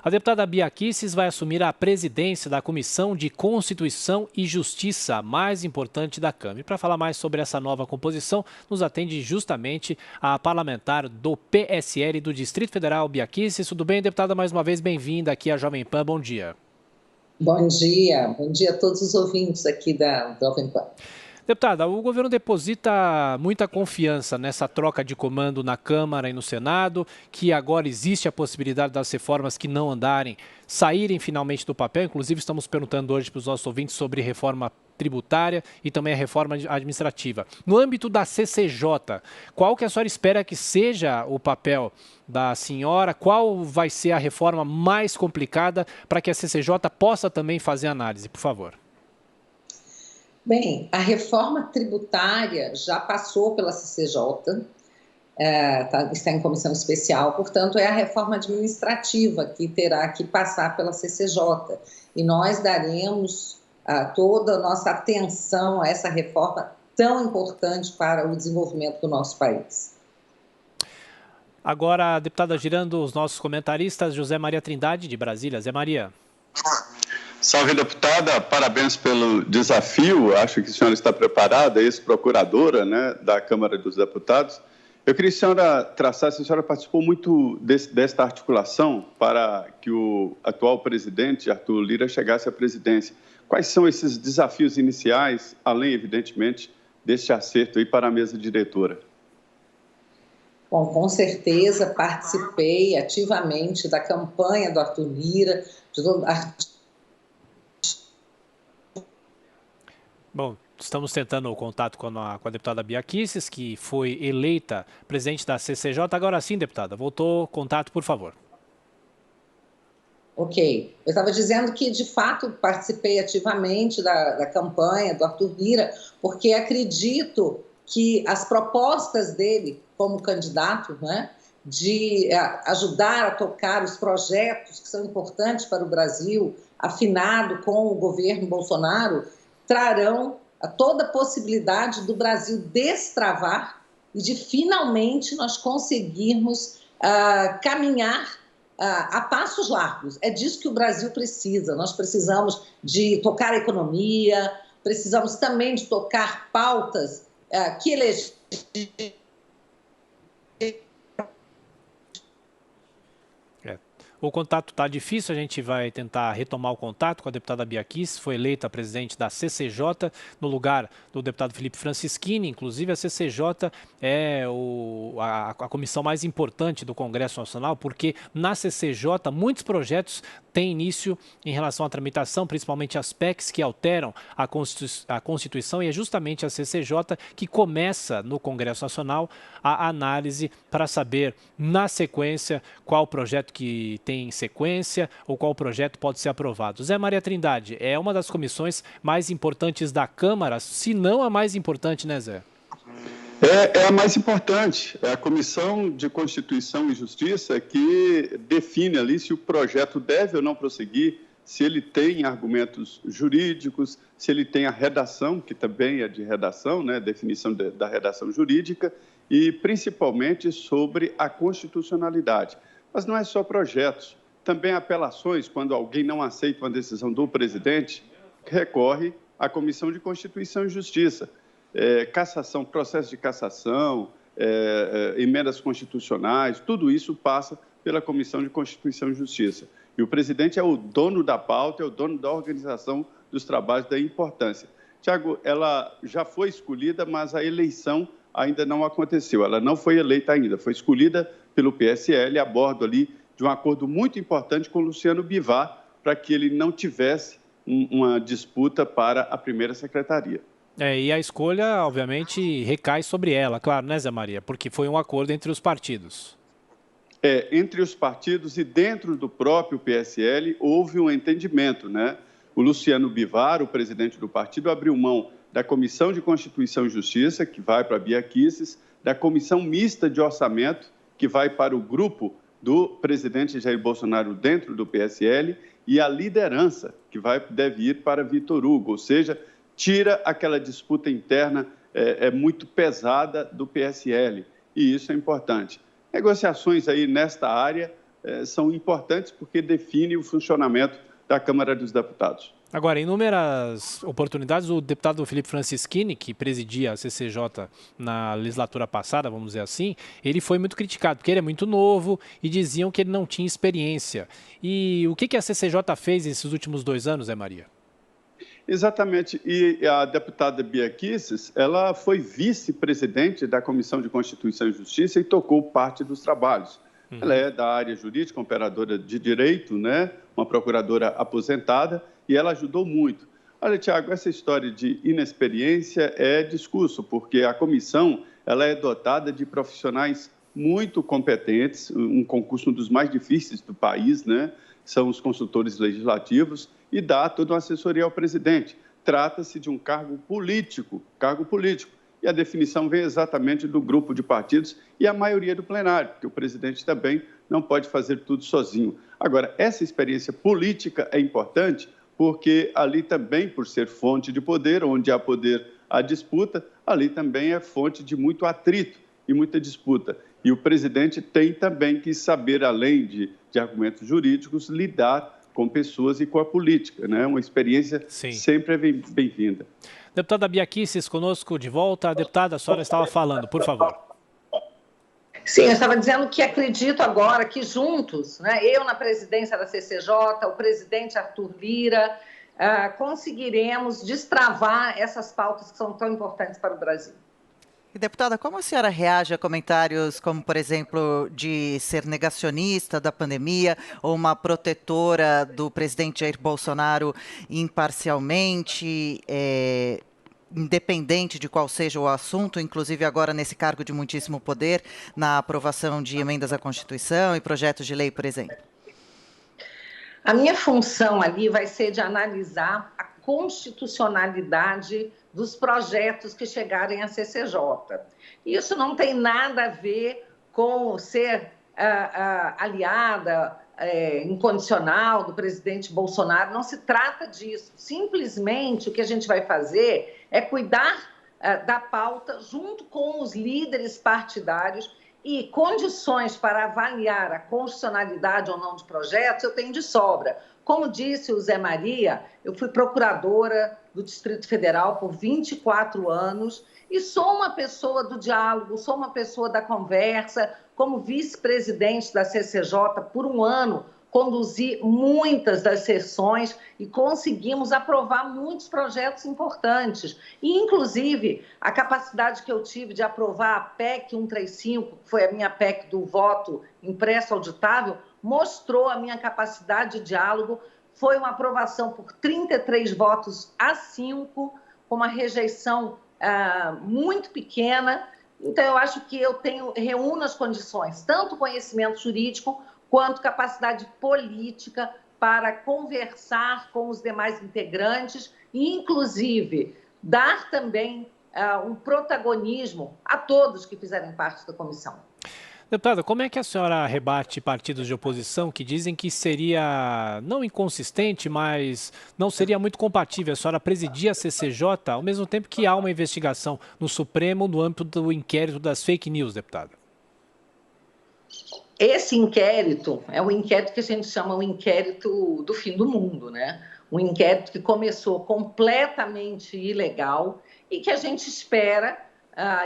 A deputada Bia Kicis vai assumir a presidência da Comissão de Constituição e Justiça, a mais importante da Câmara. E para falar mais sobre essa nova composição, nos atende justamente a parlamentar do PSL do Distrito Federal, Bia Kicis. Tudo bem, deputada? Mais uma vez, bem-vinda aqui à Jovem Pan. Bom dia. Bom dia a todos os ouvintes aqui da Jovem Pan. Deputada, o governo deposita muita confiança nessa troca de comando na Câmara e no Senado, que agora existe a possibilidade das reformas que não andarem saírem finalmente do papel. Inclusive, estamos perguntando hoje para os nossos ouvintes sobre reforma tributária e também a reforma administrativa. No âmbito da CCJ, qual que a senhora espera que seja o papel da senhora? Qual vai ser a reforma mais complicada para que a CCJ possa também fazer análise, por favor? Bem, a reforma tributária já passou pela CCJ, está em comissão especial, portanto, é a reforma administrativa que terá que passar pela CCJ. E nós daremos toda a nossa atenção a essa reforma tão importante para o desenvolvimento do nosso país. Agora, deputada, girando os nossos comentaristas, José Maria Trindade, de Brasília. Zé Maria. Salve, deputada, parabéns pelo desafio, acho que a senhora está preparada, ex-procuradora, né, da Câmara dos Deputados. Eu queria que a senhora traçasse, a senhora participou muito desta articulação para que o atual presidente, Arthur Lira, chegasse à presidência. Quais são esses desafios iniciais, além, evidentemente, deste acerto aí para a mesa diretora? Bom, com certeza participei ativamente da campanha do Arthur Lira, Bom, estamos tentando o contato com a deputada Bia Kicis, que foi eleita presidente da CCJ. Agora sim, deputada, voltou o contato, por favor. Ok. Eu estava dizendo que, de fato, participei ativamente da campanha do Arthur Lira, porque acredito que as propostas dele como candidato, né, de ajudar a tocar os projetos que são importantes para o Brasil, afinado com o governo Bolsonaro, trarão toda a possibilidade do Brasil destravar e de finalmente nós conseguirmos caminhar a passos largos. É disso que o Brasil precisa. Nós precisamos de tocar a economia, precisamos também de tocar pautas que elegem. O contato está difícil, a gente vai tentar retomar o contato com a deputada Bia Kicis, foi eleita presidente da CCJ no lugar do deputado Felipe Francischini. Inclusive, a CCJ é a comissão mais importante do Congresso Nacional, porque na CCJ muitos projetos têm início em relação à tramitação, principalmente as PECs que alteram a Constituição, e é justamente a CCJ que começa no Congresso Nacional a análise para saber, na sequência, qual projeto que tem sequência ou qual projeto pode ser aprovado. Zé Maria Trindade, é uma das comissões mais importantes da Câmara, se não a mais importante, né, Zé? É a mais importante, é a Comissão de Constituição e Justiça que define ali se o projeto deve ou não prosseguir, se ele tem argumentos jurídicos, se ele tem a redação, que também é de redação, né, definição da redação jurídica, e principalmente sobre a constitucionalidade. Mas não é só projetos, também apelações, quando alguém não aceita uma decisão do presidente, recorre à Comissão de Constituição e Justiça. Cassação, processo de cassação, emendas constitucionais, tudo isso passa pela Comissão de Constituição e Justiça. E o presidente é o dono da pauta, é o dono da organização dos trabalhos, da importância. Tiago, ela já foi escolhida, mas a eleição ainda não aconteceu. Ela não foi eleita ainda, foi escolhida pelo PSL a bordo ali de um acordo muito importante com Luciano Bivar para que ele não tivesse uma disputa para a primeira secretaria. E a escolha, obviamente, recai sobre ela, claro, né, Zé Maria? Porque foi um acordo entre os partidos. Entre os partidos e dentro do próprio PSL houve um entendimento, né? O Luciano Bivar, o presidente do partido, abriu mão da Comissão de Constituição e Justiça, que vai para a Bia Kicis, da Comissão Mista de Orçamento, que vai para o grupo do presidente Jair Bolsonaro dentro do PSL, e a liderança, que deve ir para Vitor Hugo, ou seja, tira aquela disputa interna muito pesada do PSL, e isso é importante. Negociações aí nesta área são importantes porque definem o funcionamento da Câmara dos Deputados. Agora, em inúmeras oportunidades, o deputado Felipe Francischini, que presidia a CCJ na legislatura passada, vamos dizer assim, ele foi muito criticado, porque ele é muito novo e diziam que ele não tinha experiência. E o que a CCJ fez nesses últimos 2 anos, Zé Maria? Exatamente. E a deputada Bia Kicis, ela foi vice-presidente da Comissão de Constituição e Justiça e tocou parte dos trabalhos. Ela é da área jurídica, operadora de direito, né? Uma procuradora aposentada, e ela ajudou muito. Olha, Tiago, essa história de inexperiência é discurso, porque a comissão ela é dotada de profissionais muito competentes, um concurso dos mais difíceis do país, né? São os consultores legislativos, e dá toda uma assessoria ao presidente. Trata-se de um cargo político, e a definição vem exatamente do grupo de partidos e a maioria do plenário, porque o presidente também não pode fazer tudo sozinho. Agora, essa experiência política é importante porque ali também, por ser fonte de poder, onde há poder, há disputa, ali também é fonte de muito atrito e muita disputa. E o presidente tem também que saber, além de argumentos jurídicos, lidar com pessoas e com a política, né? Uma experiência sempre é bem-vinda. Deputada Bia Kicis, conosco de volta. A deputada, a senhora estava falando, por favor. Sim, eu estava dizendo que acredito agora que juntos, né, eu na presidência da CCJ, o presidente Arthur Lira, conseguiremos destravar essas pautas que são tão importantes para o Brasil. E, deputada, como a senhora reage a comentários como, por exemplo, de ser negacionista da pandemia ou uma protetora do presidente Jair Bolsonaro imparcialmente, independente de qual seja o assunto, inclusive agora nesse cargo de muitíssimo poder, na aprovação de emendas à Constituição e projetos de lei, por exemplo? A minha função ali vai ser de analisar a constitucionalidade dos projetos que chegarem à CCJ. Isso não tem nada a ver com ser aliada incondicional do presidente Bolsonaro, não se trata disso. Simplesmente o que a gente vai fazer é cuidar da pauta junto com os líderes partidários e condições para avaliar a constitucionalidade ou não de projetos eu tenho de sobra. Como disse o Zé Maria, eu fui procuradora do Distrito Federal por 24 anos e sou uma pessoa do diálogo, sou uma pessoa da conversa. Como vice-presidente da CCJ por 1 ano, conduzi muitas das sessões e conseguimos aprovar muitos projetos importantes. E, inclusive, a capacidade que eu tive de aprovar a PEC 135, que foi a minha PEC do voto impresso auditável, mostrou a minha capacidade de diálogo. Foi uma aprovação por 33 votos a 5, com uma rejeição muito pequena. Então, eu acho que eu reúno as condições, tanto conhecimento jurídico quanto capacidade política para conversar com os demais integrantes e, inclusive, dar também um protagonismo a todos que fizerem parte da comissão. Deputada, como é que a senhora rebate partidos de oposição que dizem que seria não inconsistente, mas não seria muito compatível a senhora presidir a CCJ, ao mesmo tempo que há uma investigação no Supremo no âmbito do inquérito das fake news, deputada? Esse inquérito é um inquérito que a gente chama o inquérito do fim do mundo, né? Um inquérito que começou completamente ilegal e que a gente espera,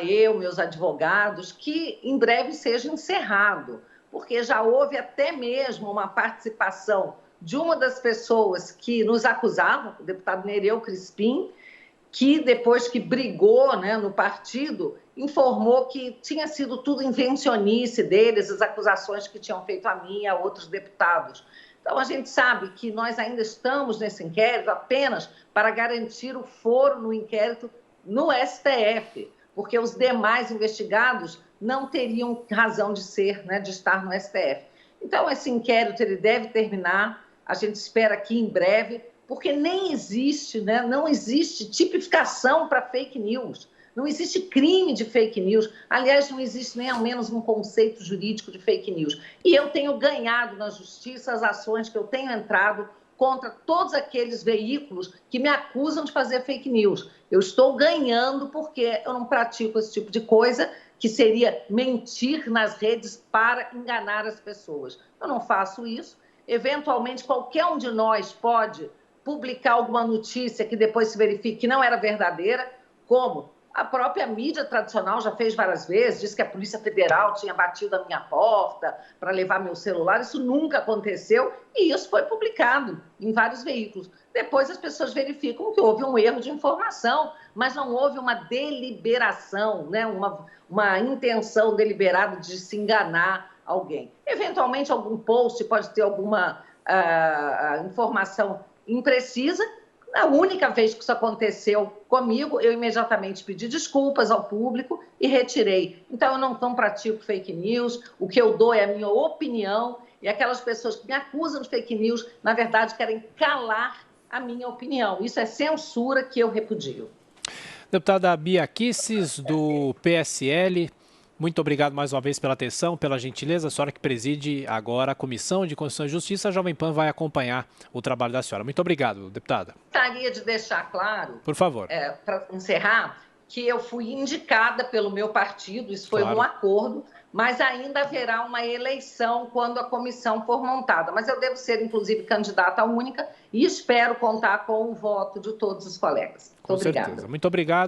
eu, meus advogados, que em breve seja encerrado, porque já houve até mesmo uma participação de uma das pessoas que nos acusava, o deputado Nereu Crispim, que depois que brigou, né, no partido, informou que tinha sido tudo invencionice deles, as acusações que tinham feito a mim e a outros deputados. Então, a gente sabe que nós ainda estamos nesse inquérito apenas para garantir o foro no inquérito no STF, porque os demais investigados não teriam razão de ser, né, de estar no STF. Então, esse inquérito ele deve terminar, a gente espera que em breve, porque nem existe, né, não existe tipificação para fake news, não existe crime de fake news, aliás, não existe nem ao menos um conceito jurídico de fake news. E eu tenho ganhado na justiça as ações que eu tenho entrado contra todos aqueles veículos que me acusam de fazer fake news. Eu estou ganhando porque eu não pratico esse tipo de coisa que seria mentir nas redes para enganar as pessoas. Eu não faço isso. Eventualmente, qualquer um de nós pode publicar alguma notícia que depois se verifique que não era verdadeira, como a própria mídia tradicional já fez várias vezes, disse que a Polícia Federal tinha batido a minha porta para levar meu celular. Isso nunca aconteceu e isso foi publicado em vários veículos. Depois as pessoas verificam que houve um erro de informação, mas não houve uma deliberação, né? uma intenção deliberada de se enganar alguém. Eventualmente, algum post pode ter alguma informação imprecisa. A única vez que isso aconteceu comigo, eu imediatamente pedi desculpas ao público e retirei. Então, eu não pratico fake news, o que eu dou é a minha opinião, e aquelas pessoas que me acusam de fake news, na verdade, querem calar a minha opinião. Isso é censura que eu repudio. Deputada Bia Kicis, do PSL, muito obrigado mais uma vez pela atenção, pela gentileza. A senhora que preside agora a Comissão de Constituição e Justiça, a Jovem Pan vai acompanhar o trabalho da senhora. Muito obrigado, deputada. Gostaria de deixar claro, por favor, para encerrar, que eu fui indicada pelo meu partido, isso foi um acordo, mas ainda haverá uma eleição quando a comissão for montada. Mas eu devo ser, inclusive, candidata única e espero contar com o voto de todos os colegas. Muito obrigada. Muito obrigado.